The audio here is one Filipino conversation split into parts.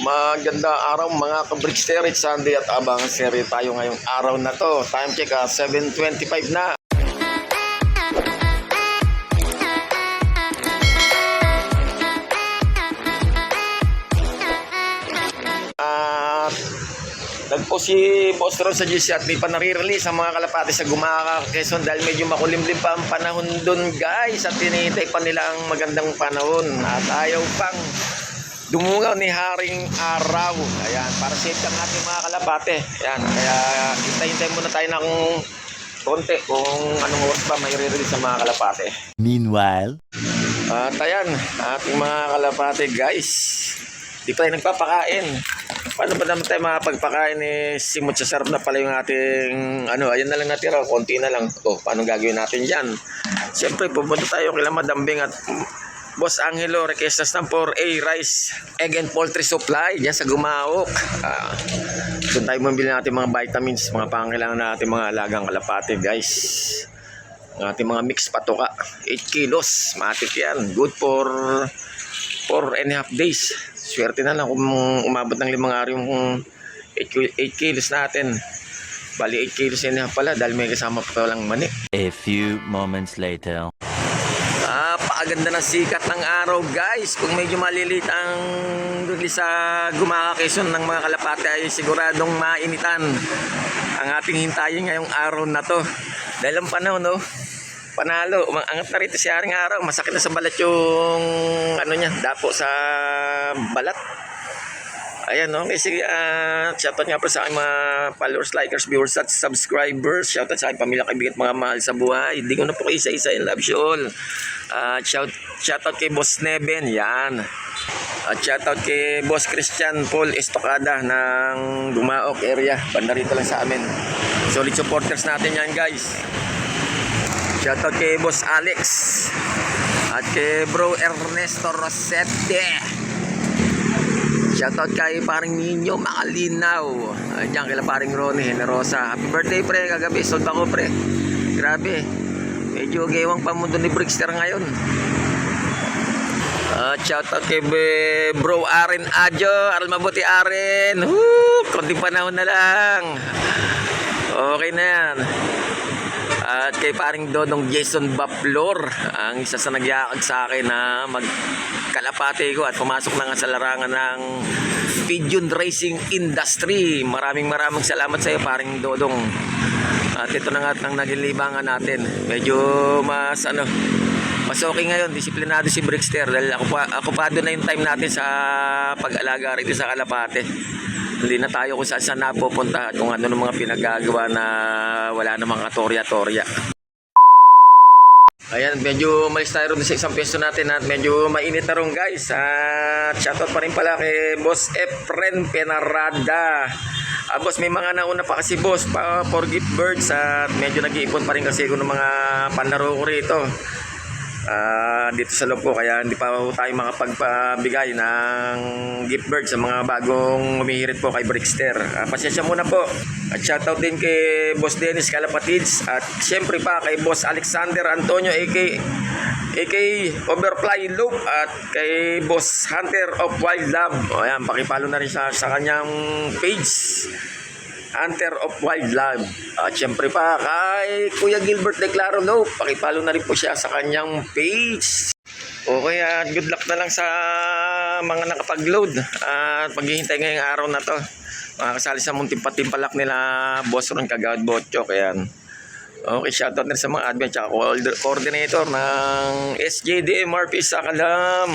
Maganda araw mga ka-Brickster, it's Sunday at abangan serye tayo ngayong araw na to. Time check 7:25 na. At nagpo si Boss Ron sa GC at di pa nare-release ang mga kalapati sa Gumaka, Quezon dahil medyo makulimlim pa ang panahon dun guys at tinitay pa nila ang magandang panahon at ayaw pang dumungaw ni Haring Araw. Ayan, para safe ang ating mga kalapate. Ayan, kaya hintay-hintay muna tayo ng konti kung anong oras pa may re-release sa mga kalapate. Meanwhile, at ayan, ating mga kalapate guys, di pa tayo nagpapakain. Paano ba naman tayo makapagpakain simot sa sarap na pala yung ating ayan na lang natira, konti na lang. Paano gagawin natin dyan? Siyempre pupunta tayo kila Madambing at Boss Angelo, requestas ng 4A rice, egg and poultry supply dyan sa Gumaok. Doon tayo mabili natin mga vitamins, mga pangailangan natin mga alagang kalapate guys. Ang ating mga mix patoka, 8 kilos, matik yan, good for 4.5 days. Swerte na lang kung umabot ng 5 araw yung 8 kilos natin. Bali 8 kilos yan pala dahil may kasama pa lang mani. a few moments later. Paaganda ng sikat ng araw guys. Kung medyo malilit ang release sa Gumaka, Quezon ng mga kalapate ay siguradong mainitan ang ating hintayin ngayong araw na to. Dahil ang panahon panalo, umangat na rito si Haring Araw. Masakit na sa balat yung niya, dapo sa balat. Ayan okay, sige, shoutout nga po sa aking mga followers, likers, viewers at subscribers. Shoutout sa aking pamilya, kaibigan at mga mahal sa buhay. Hindi ko na po isa-isa, in love you all. Shoutout kay Boss Neben, yan. At shoutout kay Boss Christian Paul Estocada ng Gumaok area, banda rito lang sa amin. Solid supporters natin yan guys. Shoutout kay Boss Alex at kay Bro Ernesto Rosette. Shoutout kay paring Ninyo Makalinaw. Diyan kay paring Ronnie Generosa. Happy birthday pre, kagabi sold ako pre. Grabe. Medyo gewang pa mundo ni Brickster ngayon. Shoutout kay Bro Aren Adjo. Aral mabuti Aren. Konting panahon na lang. Okay na yan. At kay paring Dodong Jason Baplor, ang isa sa nagyakag sa akin na magkalapate ko at pumasok na nga sa larangan ng pigeon racing industry. Maraming salamat sa iyo paring Dodong. At ito na nga ang naging libangan natin. Medyo mas okay ngayon, disiplinado si Brickster dahil ako pa doon na yung time natin sa pag-alaga rito sa kalapate. Hindi na tayo kung saan napupunta at kung ano ng mga pinagagawa na wala namang katorya-torya. Ayan, medyo malis tayo rin sa isang pwesto natin at medyo mainit na rin guys. At shoutout pa rin pala kay Boss Efren Penarada. Boss, may mga nauna pa kasi boss for gift birds at medyo nag-iipon pa rin kasi ko ng mga panlaro ko rito. Dito sa loob po, kaya hindi pa tayo makapagpabigay ng gift bird sa mga bagong humihirit po kay Brickster. Pasensya muna po. At shoutout din kay Boss Dennis Calapatids at syempre pa kay Boss Alexander Antonio aka Overfly Loop at kay Boss Hunter of Wild Love. Ayan, pakipalo na rin sa kanyang page, Hunter of Wild Love. At syempre pa kay Kuya Gilbert Declaro Loop, pakipalo na rin po siya sa kanyang page. Okay, at good luck na lang sa mga nakapag-load at maghihintay ngayong araw na to. Makakasali sa munting patimpalak nila Boss Ron Kagawad Botchok. Ayan. Okay, shoutout na sa mga admin at coordinator ng SJDMRP sa Kalam.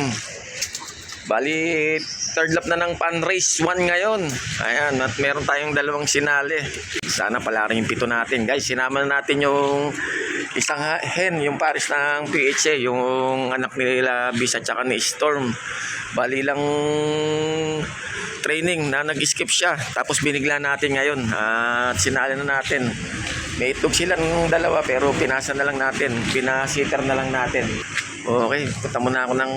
Bali, third lap na ng Pan Race 1 ngayon. Ayan, at meron tayong dalawang sinali. Sana pala rin yung pito natin. Guys, sinama na natin yung isang hen, yung pares ng PHA, yung anak nila Bisa tsaka ni Storm. Bali lang training na nag-skip siya. Tapos binigla natin ngayon at sinali na natin. May itlog silang dalawa pero pinasa na lang natin. Pinasiter na lang natin. Okay, punta muna ako ng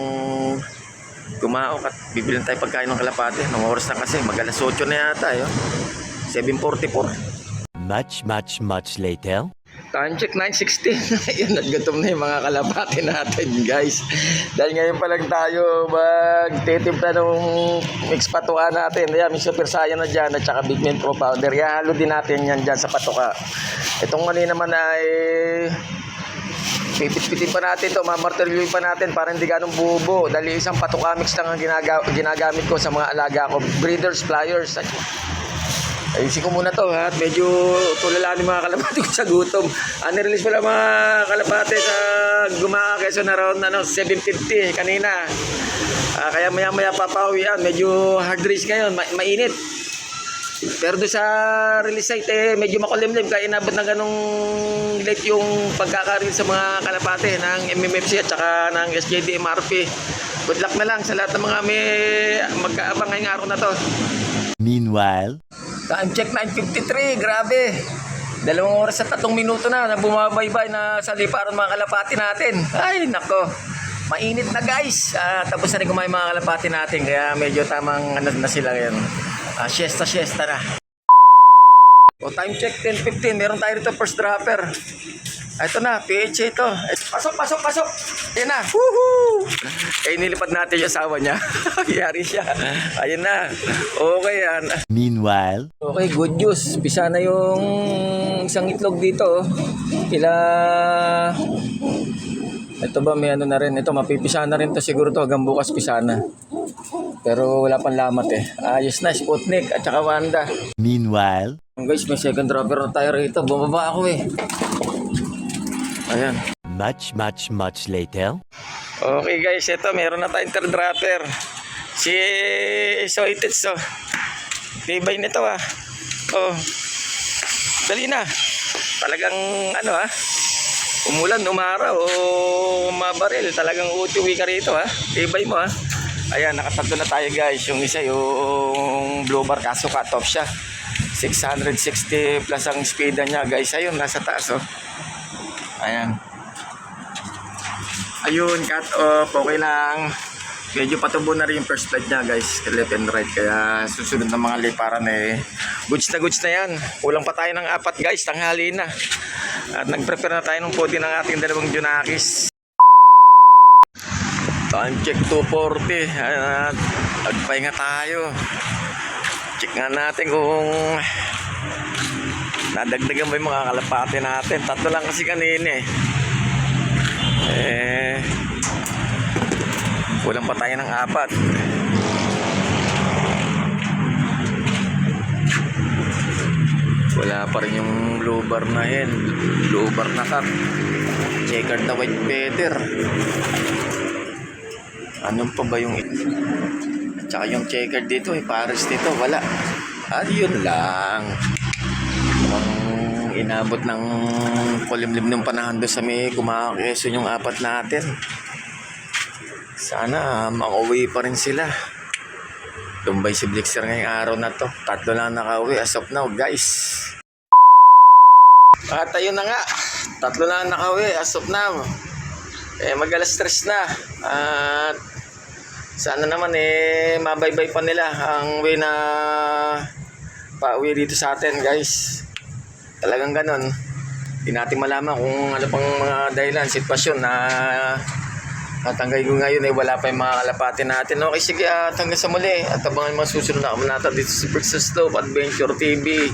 Gumaok at bibilan tayo pagkain ng kalapate. Ng oras na kasi, mag-alas 8 na yata. 7:44. Much later. Time check 9:16. Ayun, naggutom na yung mga kalapati natin, guys. Dahil ngayon pa lang tayo magtitimpla ng mix patuka natin. Ayan, may super saya na dyan at saka Big Man Pro Powder. Ihalo din natin yan dyan sa patuka. Itong mani naman ay pipit-pitin pa natin to, mamartilyuin pa natin para hindi ganong bubo. Dahil isang patuka mix lang ang ginagamit ko sa mga alaga ko. Breeders, pliers. Ayusin ko muna to ha. Medyo tulala ni mga kalapati ko sa gutom. Nirelease pala mga kalapati sa Gumaca, Quezon around 7:50 kanina. Kaya maya papawian. Medyo hard race ngayon. Mainit. Pero doon sa release site medyo makulimlim. Kaya inabot na ganong late yung pagkaka-release sa mga kalapati ng MMFC at saka ng SJD MRP. Good luck na lang sa lahat ng mga may magkaabang ngayong araw na to. Meanwhile, Time check 9:53, grabe. 2 oras at 3 minuto na bumabaybay na sa liparan mga kalapati natin. Ay, nako. Mainit na guys. Tapos na rin kumain mga kalapati natin. Kaya medyo tamang na sila ngayon. Siesta na. O, time check 10:15. Meron tayo rito first dropper. Ito na, PHA ito. Pasok. Ayan na. Woohoo! Nilipad natin yung asawa niya. Yari siya. Ayan na. Okay yan. meanwhile, Okay, good news. Pisa na yung isang itlog dito. Ito ba may ano na rin. Ito mapipisa na rin to siguro to. Hanggang bukas pisa na. Pero wala pang lamat Ayos na, Sputnik at saka Wanda. meanwhile, Guys, may second dropper na tayo rito. Bumaba ako Ayan. much later. Okay guys, ito meron na tayong third dropper. Si Soitits tibay nito Oh. Dali na. Talagang umulan, umaraw o mabaril. Talagang utuwi ka rito Tibay mo Ayan, nakatatlo na tayo guys. Yung isa yung blue bar kaso cut off siya. 660 plus ang speed niya guys. Ayun, nasa taas Ayan. Ayun, cut off. Okay lang. Medyo patubo na rin yung first flight niya guys. Left and right. Kaya susunod na mga liparan goods na yan. Kulang pa tayo ng 4 guys. Tanghali na. At nag-prepare na tayo ng podi ng ating 2 Junakis. Time check 2:40. At magpahinga tayo. Check nga natin kung nadagdagan ba yung mga kalapati natin. 3 lang kasi kanina kulang pa tayo ng 4. Wala pa rin yung blue bar na blue bar na cut, checkered na white feather. Anong pa ba yung at saka yung checkered dito Paris dito wala. Yun lang. Inabot ng kulimlim ng panahon doon sa may Gumaca, Quezon yung 4 natin. Sana makauwi pa rin sila. Tumbay si Blixer ngayong araw na to. 3 lang nakauwi as of now guys. At ayun na nga, 3 lang nakauwi as of now. Mag-alas 3 na. At sana naman mabaybay pa nila ang way na pauwi dito sa atin guys. Talagang ganon. Hindi natin malaman kung ano pang mga dahilan, sitwasyon na natanggay ko ngayon wala pa yung mga kalapati natin. Okay, sige at hanggang sa muli. At abangan mga susunod na kamanata dito sa Brixter Slope Adventure TV.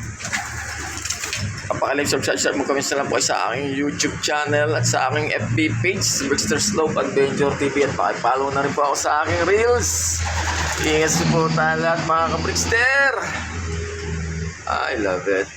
Kapag-like, subscribe mo kami sa lang po sa aking YouTube channel at sa aking FB page, Brixter Slope Adventure TV. At pakipollow na rin po ako sa aking Reels. Ingat po tayo lahat mga ka-Brixter. I love it.